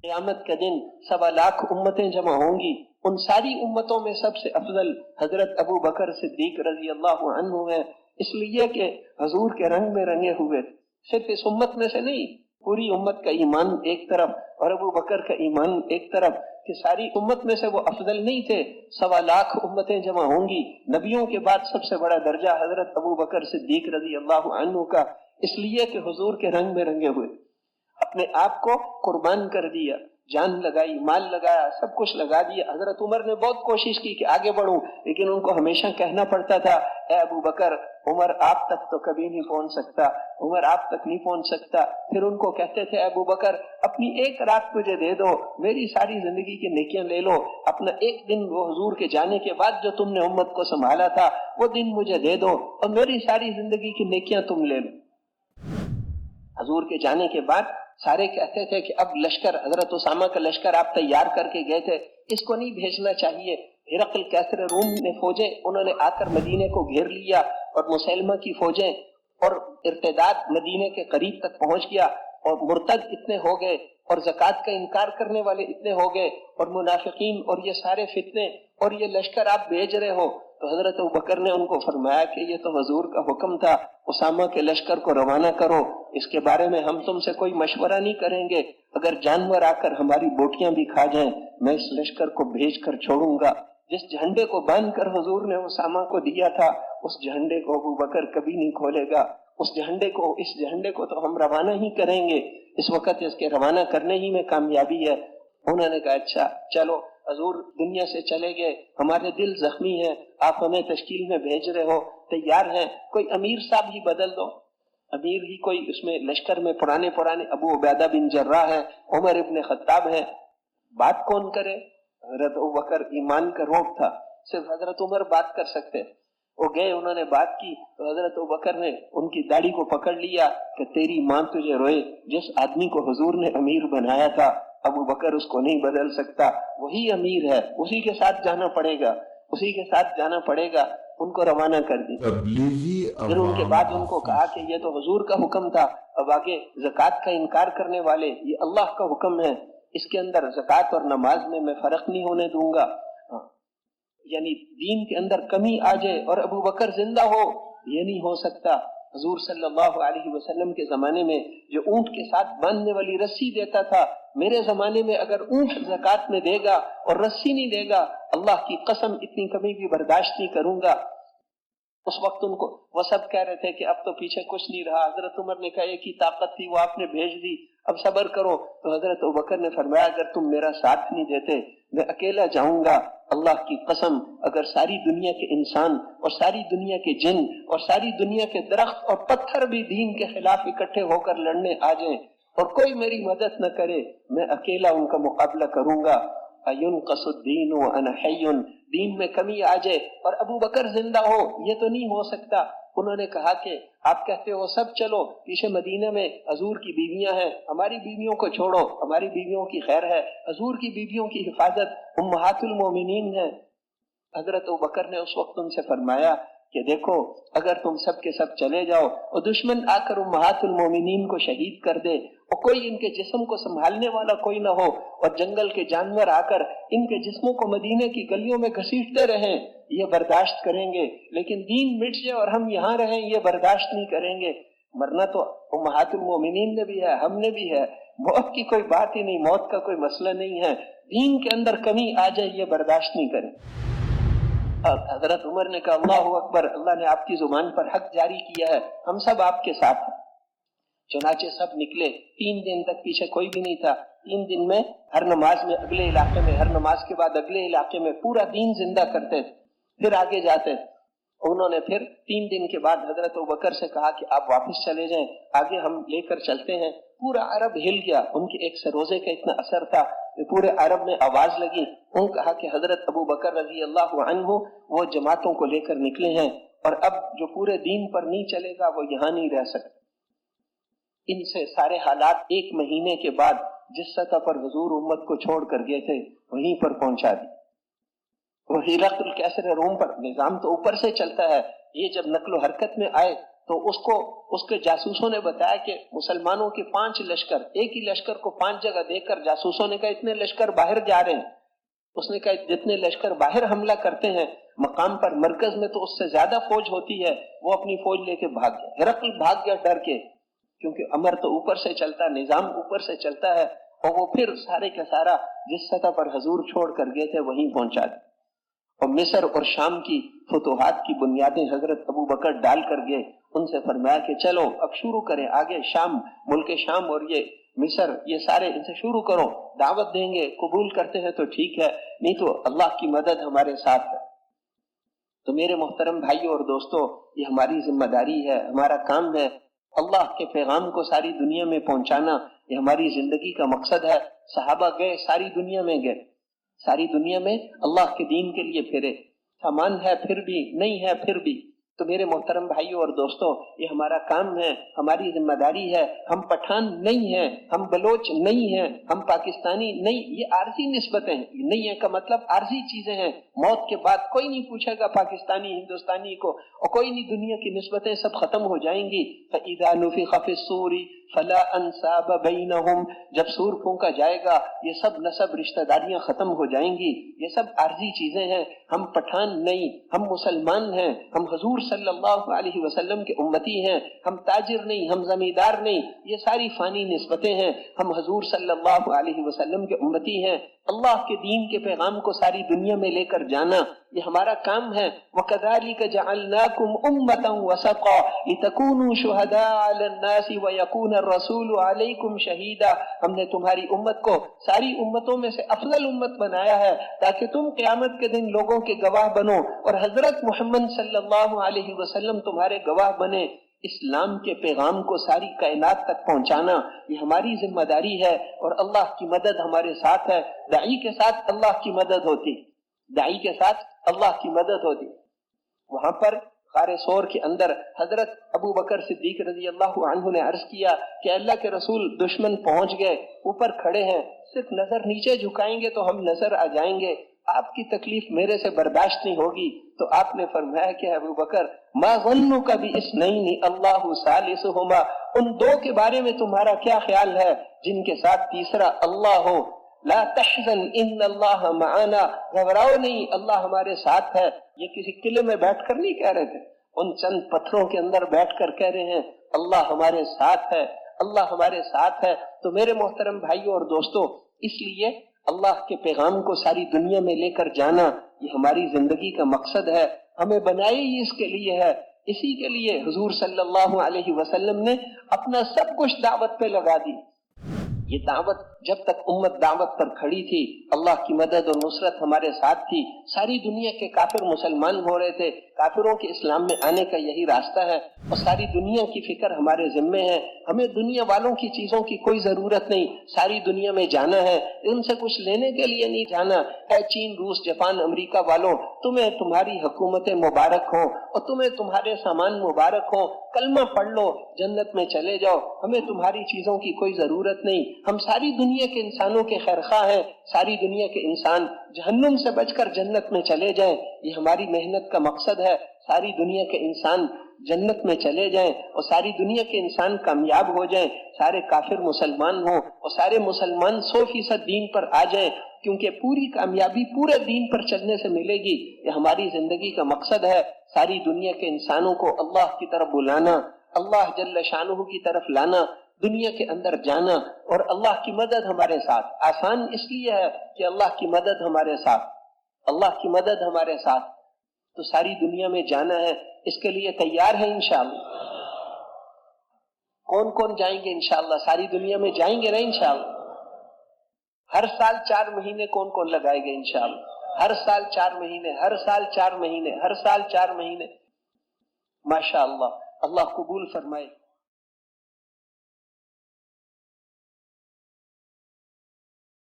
क़यामत के दिन 1.25 उम्मतें जमा होंगी, उन सारी उम्मतों में सबसे अफजल हजरत अबू बकर सिद्दीक रजी अल्लाह अन्हु है, इसलिए कि हजूर के रंग में रंगे हुए। सिर्फ इस उम्मत में से नहीं, पूरी उम्मत का ईमान एक तरफ और अबू बकर का ईमान एक तरफ, कि सारी उम्मत में से वो अफजल नहीं थे। 1.25 उम्मतें जमा होंगी, नबियों के बाद सबसे बड़ा दर्जा हजरत अबू बकर सिद्दीक रजी अल्लाह अन्हु का, इसलिए कि हुजूर के रंग में रंगे हुए, अपने आप को कुर्बान कर दिया, जान लगाई, माल लगाया, सब कुछ लगा दिया। हजरत उमर ने बहुत कोशिश की कि आगे बढ़ूं, लेकिन उनको हमेशा कहना पड़ता था, ए अबू बकर, उमर आप तक तो कभी नहीं पहुंच सकता, उमर आप तक नहीं पहुंच सकता। फिर उनको कहते थे, अबू बकर अपनी एक रात मुझे दे दो, मेरी सारी जिंदगी की नेकियां ले लो, अपना एक दिन वो हुजूर के जाने के बाद जो तुमने उम्मत को संभाला था वो दिन मुझे दे दो और मेरी सारी जिंदगी की नेकियां तुम ले लो। हुजूर के जाने के बाद सारे कहते थे कि अब लश्कर, हजरत उसामा का लश्कर आप तैयार करके गए थे, इसको नहीं भेजना चाहिए। हिरकल कैसर रूम ने फौजें, उन्होंने आकर मदीने को घेर लिया और मुसलमा की फौजें और इर्तिदाद मदीने के करीब तक पहुंच गया और मुर्तद इतने हो गए और ज़कात का इनकार करने वाले इतने हो गए और मुनाफिकीन और ये सारे फितने और ये लश्कर आप भेज रहे हो। तो हजरत अबू बकर ने उनको फरमाया कि ये तो हुजूर का हुक्म था, उसामा के लश्कर को रवाना करो, इसके बारे में हम तुमसे कोई मशवरा नहीं करेंगे। अगर जानवर आकर हमारी बोटियां भी खा जाएं, मैं इस लश्कर को भेज कर छोड़ूंगा। जिस झंडे को बांध कर हुजूर ने उसामा को दिया था, उस झंडे को अबू बकर कभी नहीं खोलेगा। इस झंडे को तो हम रवाना ही करेंगे, इस वक्त इसके रवाना करने ही में कामयाबी है। उन्होंने कहा, अच्छा चलो, हुजूर दुनिया से चले गए, हमारे दिल जख्मी है, आप हमें तश्कील में भेज रहे हो, तैयार हैं, कोई अमीर साहब ही बदल दो, अमीर ही कोई उसमें लश्कर में पुराने अबू उबैदा बिन जर्राह है, उमर इब्न खत्ताब है, बात कौन करे। हजरत अबू बकर ईमान का रोग था, सिर्फ हजरत उमर बात कर सकते। वो गए, उन्होंने बात की तो हजरत अबू बकर ने उनकी दाढ़ी को पकड़ लिया कि तेरी मां तुझे रोए, जिस आदमी को हुजूर ने अमीर बनाया था अबू बकर उसको नहीं बदल सकता, वही अमीर है, उसी के साथ जाना पड़ेगा। उनको रवाना कर दी। फिर उनके बाद उनको कहा कि ये तो हुजूर का हुक्म था, अब आगे ज़कात का इनकार करने वाले, ये अल्लाह का हुक्म है, इसके अंदर ज़कात और नमाज में मैं फर्क नहीं होने दूंगा। यानी दीन के अंदर कमी आ जाए और अबू बकर जिंदा हो, ये नहीं हो सकता। हुजूर सल्लल्लाहु अलैहि वसल्लम के जमाने में जो ऊंट के साथ बांधने वाली रस्सी देता था, मेरे जमाने में अगर ऊंट ज़कात में देगा और रस्सी नहीं देगा, अल्लाह की कसम इतनी कमी भी बर्दाश्त नहीं करूंगा। उस वक्त उनको वो सब कह रहे थे कि अब तो पीछे कुछ नहीं रहा। हजरत उमर ने कहा, एक ही ताकत थी, वो आपने भेज दी, अब सब्र करो। तो हजरत अबू बकर ने फरमाया, अगर तुम मेरा साथ नहीं देते मैं अकेला जाऊंगा, अल्लाह की कसम, अगर सारी दुनिया के इंसान और सारी दुनिया के जिन और सारी दुनिया के दरख्त और पत्थर भी दीन के खिलाफ इकट्ठे होकर लड़ने आ जाएं और कोई मेरी मदद न करे, मैं अकेला उनका मुकाबला करूंगा। अयुन कसुद्दीन व अना हय्युन, दीन में कमी आ जाए और अबू बकर जिंदा हो, ये तो नहीं हो सकता। उन्होंने कहा कि आप कहते हो सब चलो, पीछे मदीने में हजूर की बीवियां हैं, हमारी बीवियों को छोड़ो, हमारी बीवियों की खैर है, हजूर की बीवियों की हिफाजत उम्महातुल मोमिनीन है। हजरत अबू बकर ने उस वक्त उनसे फरमाया कि देखो, अगर तुम सब के सब चले जाओ और दुश्मन आकर उम्महातुल मोमिनीन को शहीद कर दे और कोई इनके जिस्म को संभालने वाला कोई ना हो और जंगल के जानवर आकर इनके जिस्मों को मदीने की गलियों में घसीटते रहें, ये बर्दाश्त करेंगे, लेकिन दीन मिट जाए और हम यहाँ रहें, ये बर्दाश्त नहीं करेंगे। मरना तो उम्महातुल मोमिनीन ने भी है, हमने भी है, मौत की कोई बात ही नहीं, मौत का कोई मसला नहीं है, दीन के अंदर कमी आ जाए ये बर्दाश्त नहीं करें। हजरत उमर ने कहा, अल्लाहु अकबर, अल्लाह ने आपकी जुबान पर हक जारी किया है, हम सब आपके साथ हैं। चुनाचे सब निकले, 3 दिन तक पीछे कोई भी नहीं था। 3 दिन में हर नमाज में अगले इलाके में, हर नमाज के बाद अगले इलाके में पूरा दीन जिंदा करते थे, फिर आगे जाते थे। उन्होंने फिर 3 दिन के बाद हजरत अबू बकर से कहा कि आप वापस चले जाएं, आगे हम लेकर चलते हैं। पूरा अरब हिल गया, उनके एक सरोजे का इतना असर था, पूरे अरब में आवाज लगी। उन्होंने कहा कि हजरत अबू बकर रजी अल्लाह अन्हु वो जमातों को लेकर निकले हैं और अब जो पूरे दीन पर नहीं चलेगा वो यहाँ नहीं रह सकता। इनसे सारे हालात 1 महीने के बाद जिस सतह पर हुजूर उम्मत को छोड़ कर गए थे वहीं पर पहुंचा दी। वो हिरकल कैसर रूम पर निजाम तो ऊपर से चलता है, ये जब नक्लो हरकत में आए تو उसको उसके जासूसों ने बताया कि मुसलमानों के 5 लश्कर, एक ही लश्कर को 5 जगह देकर जासूसों ने कहा इतने लश्कर बाहर जा रहे हैं। उसने कहा जितने लश्कर बाहर हमला करते हैं मकाम पर, मरकज में तो उससे ज्यादा फौज होती है। वो अपनी फौज लेके भाग गया। हिरकल भाग गया डर के, क्योंकि अमर तो ऊपर से चलता, निजाम ऊपर से चलता है। और वो फिर सारे का सारा जिस सतह पर हजूर छोड़ कर गए थे वहीं पहुंचा दिया। और मिस्र और शाम की फतूहात की बुनियादें हजरत अबू बकर डाल कर गए। उनसे फरमाया कि चलो अब शुरू करें, आगे शाम, मुल्क शाम और ये मिस्र, ये सारे इनसे शुरू करो, दावत देंगे, कबूल करते हैं तो ठीक है, नहीं तो अल्लाह की मदद हमारे साथ है। तो मेरे मोहतरम भाइयों और दोस्तों, ये हमारी जिम्मेदारी है, हमारा काम है। अल्लाह के पैगाम को सारी दुनिया में पहुंचाना, ये हमारी जिंदगी का मकसद है। सहाबा गए, सारी दुनिया में गए, सारी दुनिया में अल्लाह के दीन के लिए फिरे। सामान है फिर भी, नहीं है फिर भी। तो मेरे मोहतरम भाइयों और दोस्तों, ये हमारा काम है, हमारी जिम्मेदारी है। हम पठान नहीं हैं, हम बलोच नहीं हैं, हम पाकिस्तानी नहीं, ये आरजी निस्बतें नहीं है का मतलब आरजी चीजें हैं। मौत के बाद कोई नहीं पूछेगा पाकिस्तानी हिंदुस्तानी को, और कोई नहीं, दुनिया की निस्बतें सब खत्म हो जाएंगी। फइज़ा नुफ़िख़ फ़िस्सूरी फला अंसाब बैनहुम, जब सूर फूंका जाएगा ये सब नसब रिश्तेदारियां खत्म हो जाएंगी। ये सब आर्जी चीजें हैं। हम पठान नहीं, हम मुसलमान हैं, हम हुजूर सल्लल्लाहु अलैहि वसल्लम के उम्मती हैं। हम ताजिर नहीं, हम जमींदार नहीं, ये सारी फानी निस्बतें हैं। हम हुजूर सल्लल्लाहु अलैहि वसल्लम के उम्मती हैं। अल्लाह के दीन के पैगाम को सारी दुनिया में लेकर जाना, ये हमारा काम है। वकज़ालिक जअलनाकुम उम्मतन वसता लितकूनु शुहदाअ अलन्नासि वयकून अर्रसूलु अलैकुम शहीदा, हमने तुम्हारी उम्मत को सारी उम्मतों में से अफजल उम्मत बनाया है ताकि तुम क़यामत के दिन लोगों के गवाह बनो और हजरत मोहम्मद सल्लल्लाहु अलैहि वसल्लम तुम्हारे गवाह बने। इस्लाम के पैगाम को सारी कायनात तक पहुंचाना ये हमारी जिम्मेदारी है। और अल्लाह की मदद हमारे साथ है। दाई के साथ अल्लाह की मदद होती, दाई के साथ अल्लाह की मदद होती। वहां पर गारे सौर के अंदर हजरत अबू बकर सिद्दीक रजी अल्लाह अन्हु ने अर्ज किया कि अल्लाह के रसूल, दुश्मन पहुंच गए, ऊपर खड़े हैं, सिर्फ नजर नीचे झुकाएंगे तो हम नजर आ जाएंगे, आपकी तकलीफ मेरे से बर्दाश्त नहीं होगी। तो आपने फरमाया कि अबू बकर, मा ज़न्नु का भी इस नहीं अल्लाहु सालिसुहुमा, उन दो के बारे में तुम्हारा क्या ख्याल है जिनके साथ तीसरा अल्लाह हो। ला तहज़न इन्नल्लाह मआना, घबराओ नहीं, अल्लाह हमारे साथ है। ये किसी किले में बैठकर नहीं कह रहे थे, उन चंद पत्थरों के अंदर बैठकर कह रहे हैं अल्लाह हमारे साथ है, अल्लाह हमारे साथ है। तो मेरे मोहतरम भाइयों और दोस्तों, इसलिए अल्लाह के पैगाम को सारी दुनिया में लेकर जाना ये हमारी जिंदगी का मकसद है। हमें बनाई ही इसके लिए है। इसी के लिए हुजूर सल्लल्लाहु अलैहि वसल्लम ने अपना सब कुछ दावत पे लगा दी। ये दावत जब तक उम्मत दावत पर खड़ी थी, अल्लाह की मदद और नुसरत हमारे साथ थी। सारी दुनिया के काफिर मुसलमान हो रहे थे, काफिरों के इस्लाम में आने का यही रास्ता है। और सारी दुनिया की फिक्र हमारे जिम्मे है। हमें दुनिया वालों की चीजों की कोई जरूरत नहीं, सारी दुनिया में जाना है, इनसे कुछ लेने के लिए नहीं जाना। ऐ चीन, रूस, जापान, अमेरिका वालों, तुम्हें तुम्हारी हुकूमतें मुबारक हो और तुम्हें तुम्हारे सामान मुबारक हो, कलमा पढ़ लो, जन्नत में चले जाओ, हमें तुम्हारी चीजों की कोई जरूरत नहीं। हम सारी दुनिया के इंसानों के खैरखा हैं, सारी दुनिया के इंसान जहन्नुम से बचकर जन्नत में चले जाएं, ये हमारी मेहनत का मकसद है। सारी दुनिया के इंसान जन्नत में चले जाएं और सारी दुनिया के इंसान कामयाब हो जाएं, सारे काफिर मुसलमान हो और सारे मुसलमान 100% दीन पर आ जाएं, क्योंकि पूरी कामयाबी पूरे दीन पर चलने से मिलेगी। ये हमारी जिंदगी का मकसद है। सारी दुनिया के इंसानों को अल्लाह की तरफ बुलाना, अल्लाह जल्ल शानुहु की तरफ लाना, दुनिया के अंदर जाना और अल्लाह की मदद हमारे साथ। आसान इसलिए है कि अल्लाह की मदद हमारे साथ, अल्लाह की मदद हमारे साथ। तो सारी दुनिया में जाना है, इसके लिए तैयार है इंशाअल्लाह। कौन कौन जाएंगे इंशाअल्लाह? सारी दुनिया में जाएंगे ना इंशाअल्लाह? हर साल 4 महीने कौन कौन लगाएंगे इंशाअल्लाह? हर साल 4 महीने, हर साल 4 महीने, हर साल 4 महीने। माशाअल्लाह, अल्लाह कबूल फरमाए।